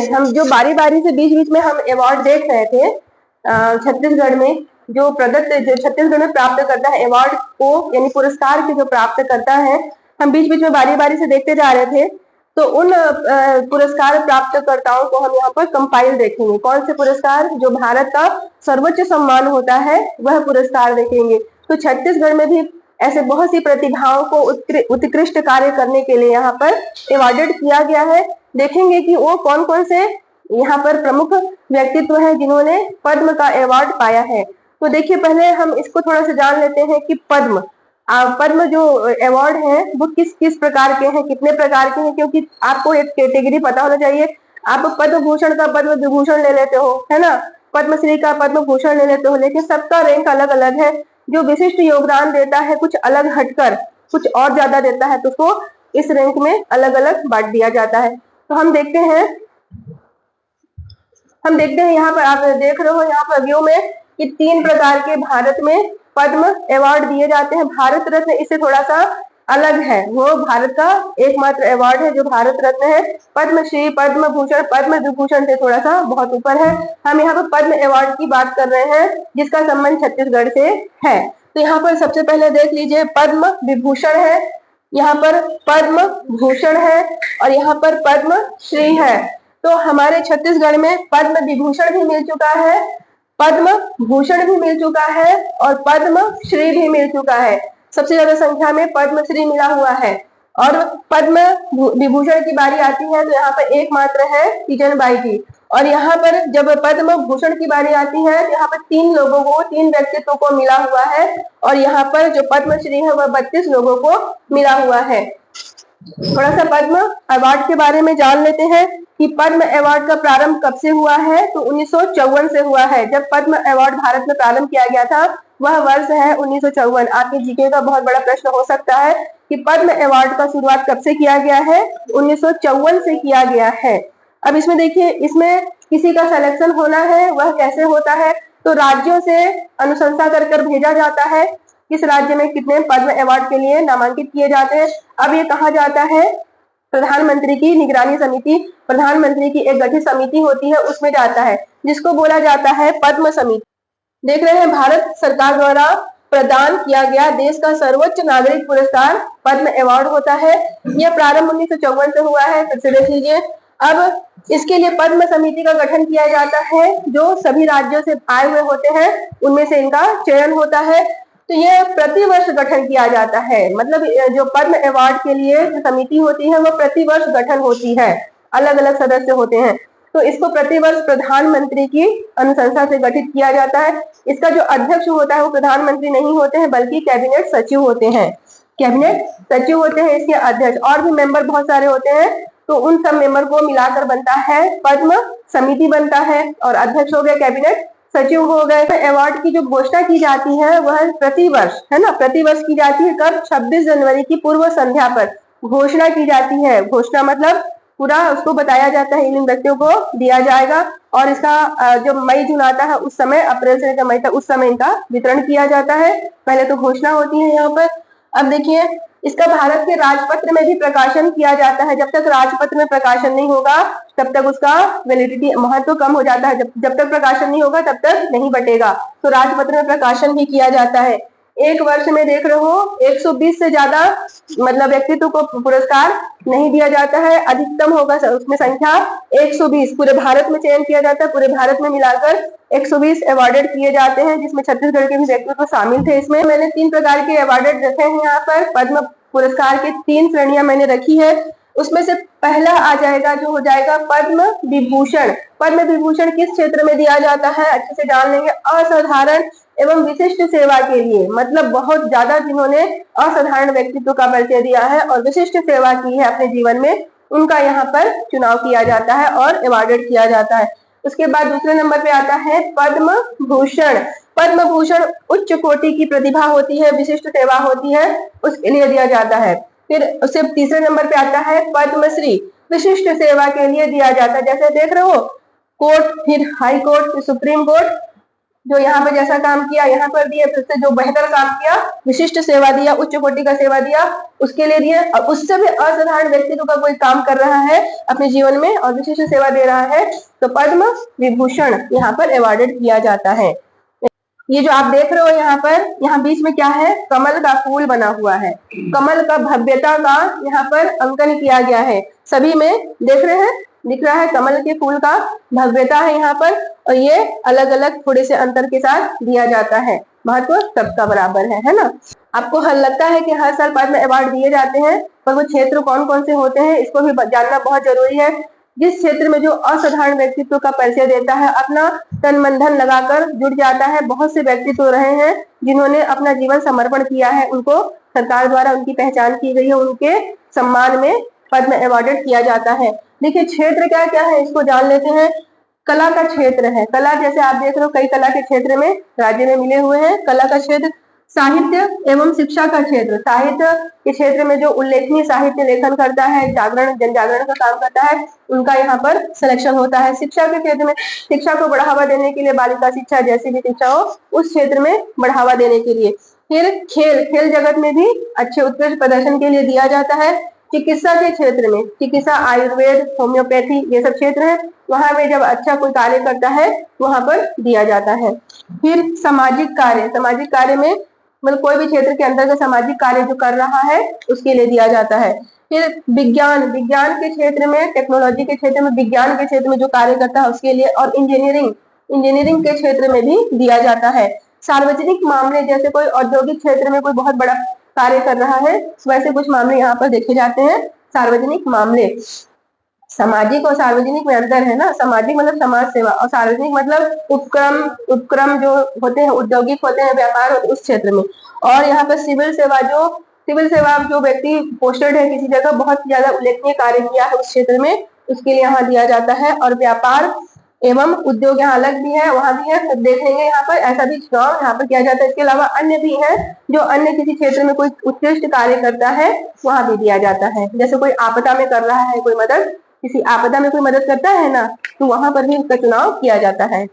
हम जो बारी बारी से बीच बीच में हम अवार्ड देख रहे थे छत्तीसगढ़ में जो प्रदत्त जो छत्तीसगढ़ में प्राप्त करता है अवार्ड को यानी पुरस्कार के जो प्राप्त करता है, हम बीच बीच में बारी बारी से देखते जा रहे थे। तो उन पुरस्कार प्राप्तकर्ताओं को हम यहाँ पर कंपाइल देखेंगे। कौन से पुरस्कार? जो भारत का सर्वोच्च सम्मान होता है वह पुरस्कार देखेंगे। तो छत्तीसगढ़ में भी ऐसे बहुत सी प्रतिभाओं को उत्कृष्ट कार्य करने के लिए यहाँ पर अवार्डेड किया गया है। देखेंगे कि वो कौन कौन से यहाँ पर प्रमुख व्यक्तित्व हैं जिन्होंने पद्म का अवार्ड पाया है। तो देखिए, पहले हम इसको थोड़ा सा जान लेते हैं कि पद्म जो अवार्ड है वो किस किस प्रकार के हैं, कितने प्रकार के हैं, क्योंकि आपको एक कैटेगरी पता होना चाहिए। आप पद्म भूषण का पद्म विभूषण ले लेते हो, है ना, पद्मश्री का पद्म भूषण ले लेते हो, लेकिन सबका रैंक अलग अलग है। जो विशिष्ट योगदान देता है कुछ अलग हटकर कुछ और ज्यादा देता है तो उसको इस रैंक में अलग अलग बांट दिया जाता है। तो हम देखते हैं यहाँ पर आप देख रहे हो यहाँ पर व्यू में कि 3 प्रकार के भारत में पद्म अवार्ड दिए जाते हैं। भारत रत्न इससे थोड़ा सा अलग है, वो भारत का एकमात्र अवार्ड है जो भारत रत्न है। पद्मश्री, पद्म भूषण, पद्म विभूषण से थोड़ा सा बहुत ऊपर है। हम यहाँ पर पद्म अवार्ड की बात कर रहे हैं जिसका संबंध छत्तीसगढ़ से है। तो यहाँ पर सबसे पहले देख लीजिए, पद्म विभूषण है, यहाँ पर पद्म भूषण है और यहाँ पर पद्म श्री है। तो हमारे छत्तीसगढ़ में पद्म विभूषण भी मिल चुका है, पद्म भूषण भी मिल चुका है और पद्म श्री भी मिल चुका है। सबसे ज्यादा संख्या में पद्मश्री मिला हुआ है। और पद्म विभूषण की बारी आती है तो यहाँ पर एकमात्र है तीजनबाई की। और यहाँ पर जब पद्म भूषण की बारी आती है तो यहाँ पर 3 लोगों को, 3 व्यक्तित्वों को मिला हुआ है। और यहाँ पर जो पद्मश्री है वह 32 लोगों को मिला हुआ है। थोड़ा सा पद्म अवार्ड के बारे में जान लेते हैं कि पद्म अवार्ड का प्रारंभ कब से हुआ है। तो 1954 से हुआ है। जब पद्म अवार्ड भारत में प्रारंभ किया गया था वह वर्ष है 1954। आपके जीके का बहुत बड़ा प्रश्न हो सकता है कि पद्म अवार्ड का शुरुआत कब से किया गया है। 1954 से किया गया है। अब इसमें देखिए, इसमें किसी का सिलेक्शन होना है, वह कैसे होता है? तो राज्यों से अनुशंसा कर भेजा जाता है किस राज्य में कितने पद्म अवार्ड के लिए नामांकित किए जाते हैं। अब ये कहा जाता है प्रधानमंत्री की निगरानी समिति, प्रधानमंत्री की एक गठित समिति होती है, उसमें जाता है, जिसको बोला जाता है पद्म समिति। देख रहे हैं, भारत सरकार द्वारा प्रदान किया गया देश का सर्वोच्च नागरिक पुरस्कार पद्म अवार्ड होता है। यह प्रारंभ 1954 से हुआ है। फिर से देख लीजिए, अब इसके लिए पद्म समिति का गठन किया जाता है जो सभी राज्यों से आए हुए होते हैं, उनमें से इनका चयन होता है। तो ये प्रतिवर्ष गठन किया जाता है, मतलब जो पद्म अवार्ड के लिए जो समिति होती है वो प्रतिवर्ष गठन होती है, अलग अलग सदस्य होते हैं। तो इसको प्रतिवर्ष प्रधानमंत्री की अनुशंसा से गठित किया जाता है। इसका जो अध्यक्ष होता है वो प्रधानमंत्री नहीं होते हैं बल्कि कैबिनेट सचिव होते हैं। कैबिनेट सचिव होते हैं इसके अध्यक्ष, और भी मेंबर बहुत सारे होते हैं। तो उन सब मेंबर को मिलाकर बनता है पद्म समिति बनता है, और अध्यक्ष हो गए कैबिनेट सचिव हो गए। अवार्ड की जो घोषणा की जाती है वह प्रतिवर्ष, है ना, प्रतिवर्ष की जाती है। कब? 26 जनवरी की पूर्व संध्या पर घोषणा की जाती है। घोषणा मतलब पूरा उसको बताया जाता है, इन व्यक्तियों को दिया जाएगा। और इसका जो मई जून आता है उस समय, अप्रैल से लेकर मई तक उस समय इनका वितरण किया जाता है। पहले तो घोषणा होती है यहाँ पर। अब देखिए, इसका भारत के राजपत्र में भी प्रकाशन किया जाता है। जब तक राजपत्र में प्रकाशन नहीं होगा तब तक उसका वैलिडिटी महत्व कम हो जाता है। जब तक प्रकाशन नहीं होगा तब तक नहीं बटेगा। तो राजपत्र में प्रकाशन भी किया जाता है। एक वर्ष में देख रहे हो 120 से ज्यादा मतलब व्यक्तित्व को पुरस्कार नहीं दिया जाता है। अधिकतम होगा उसमें संख्या 120। पूरे भारत में चयन किया जाता है। पूरे भारत में मिलाकर 120 अवार्डेड किए जाते हैं, जिसमें छत्तीसगढ़ के भी व्यक्तित्व शामिल थे। इसमें मैंने 3 प्रकार के अवार्डेड रखे हैं। यहाँ पर पद्म पुरस्कार की 3 श्रेणियां मैंने रखी है। उसमें से पहला आ जाएगा जो हो जाएगा पद्म विभूषण। पद्म विभूषण किस क्षेत्र में दिया जाता है अच्छे से जान लेंगे। असाधारण एवं विशिष्ट सेवा के लिए, मतलब बहुत ज्यादा जिन्होंने असाधारण व्यक्तित्व का परिचय दिया है और विशिष्ट सेवा की है अपने जीवन में, उनका यहाँ पर चुनाव किया जाता है और अवार्डेड किया जाता है। उसके बाद दूसरे नंबर पे आता है पद्म भूषण। पद्म भूषण उच्च कोटि की प्रतिभा होती है, विशिष्ट सेवा होती है, उसके लिए दिया जाता है। फिर उससे तीसरे नंबर पे आता है पद्मश्री, विशिष्ट सेवा के लिए दिया जाता है। जैसे देख रहे हो, कोर्ट, फिर हाई कोर्ट, फिर सुप्रीम कोर्ट, जो यहाँ पे जैसा काम किया यहाँ पर दिए, फिर से जो बेहतर काम किया, विशिष्ट सेवा दिया, उच्च कोटि का सेवा दिया, उसके लिए दिए। और उससे भी असाधारण व्यक्तित्व का कोई काम कर रहा है अपने जीवन में और विशिष्ट सेवा दे रहा है तो पद्म विभूषण यहाँ पर अवॉर्डेड किया जाता है। ये जो आप देख रहे हो यहाँ पर, यहाँ बीच में क्या है, कमल का फूल बना हुआ है। कमल का भव्यता का यहाँ पर अंकन किया गया है। सभी में देख रहे हैं, दिख रहा है कमल के फूल का भव्यता है यहाँ पर, और ये अलग अलग थोड़े से अंतर के साथ दिया जाता है। महत्व सबका बराबर है ना। आपको हल लगता है कि हर साल पद्म अवार्ड दिए जाते हैं, पर वो क्षेत्र कौन कौन से होते हैं इसको भी जानना बहुत जरूरी है। जिस क्षेत्र में जो असाधारण व्यक्तित्व का परिचय देता है, अपना तन मन धन लगाकर जुट जाता है। बहुत से व्यक्तित्व रहे हैं जिन्होंने अपना जीवन समर्पण किया है, उनको सरकार द्वारा उनकी पहचान की गई है, उनके सम्मान में पद्म अवार्डेड किया जाता है। देखिए क्षेत्र क्या क्या है इसको जान लेते हैं। कला का क्षेत्र है, कला जैसे आप देख रहे हो कई कला के क्षेत्र में राज्य में मिले हुए हैं। कला का क्षेत्र, साहित्य एवं शिक्षा का क्षेत्र, साहित्य के क्षेत्र में जो उल्लेखनीय साहित्य लेखन करता है, जागरण जन जागरण का काम करता है, उनका यहाँ पर सिलेक्शन होता है। शिक्षा के क्षेत्र में शिक्षा को बढ़ावा देने के लिए, बालिका शिक्षा जैसी भी शिक्षा हो उस क्षेत्र में बढ़ावा देने के लिए। फिर खेल, खेल जगत में भी अच्छे उत्कृष्ट प्रदर्शन के लिए दिया जाता है। चिकित्सा के क्षेत्र में, चिकित्सा, आयुर्वेद, होम्योपैथी ये सब क्षेत्र है, वहां में जब अच्छा कोई कार्य करता है वहां पर दिया जाता है। फिर सामाजिक कार्य, सामाजिक कार्य में मतलब कोई भी क्षेत्र के अंदर का सामाजिक कार्य जो कर रहा है उसके लिए दिया जाता है। फिर विज्ञान, विज्ञान के क्षेत्र में, टेक्नोलॉजी के क्षेत्र में, विज्ञान के क्षेत्र में जो कार्य करता है उसके लिए। और इंजीनियरिंग, इंजीनियरिंग के क्षेत्र में भी दिया जाता है। सार्वजनिक मामले, जैसे कोई औद्योगिक क्षेत्र में कोई बहुत बड़ा कार्य कर रहा है, वैसे कुछ मामले यहाँ पर देखे जाते हैं। सार्वजनिक मामले, सामाजिक और सार्वजनिक में अंतर है ना। सामाजिक मतलब समाज सेवा, और सार्वजनिक मतलब उपक्रम, उपक्रम जो होते हैं, औद्योगिक होते हैं, व्यापार होते हैं उस क्षेत्र में। और यहाँ पर सिविल सेवा, जो सिविल सेवा जो व्यक्ति पोस्टेड है किसी जगह, बहुत ज्यादा उल्लेखनीय कार्य किया है उस क्षेत्र में, उसके लिए यहाँ दिया जाता है। और व्यापार एवं उद्योग यहाँ अलग भी है, वहां भी है, तो देखेंगे यहाँ पर ऐसा भी चुनाव यहाँ पर किया जाता है। इसके अलावा अन्य भी है, जो अन्य किसी क्षेत्र में कोई उत्कृष्ट कार्य करता है वहां भी दिया जाता है। जैसे कोई आपदा में कर रहा है कोई मदद, किसी आपदा में कोई मदद करता है ना, तो वहां पर भी उसका चुनाव किया जाता है।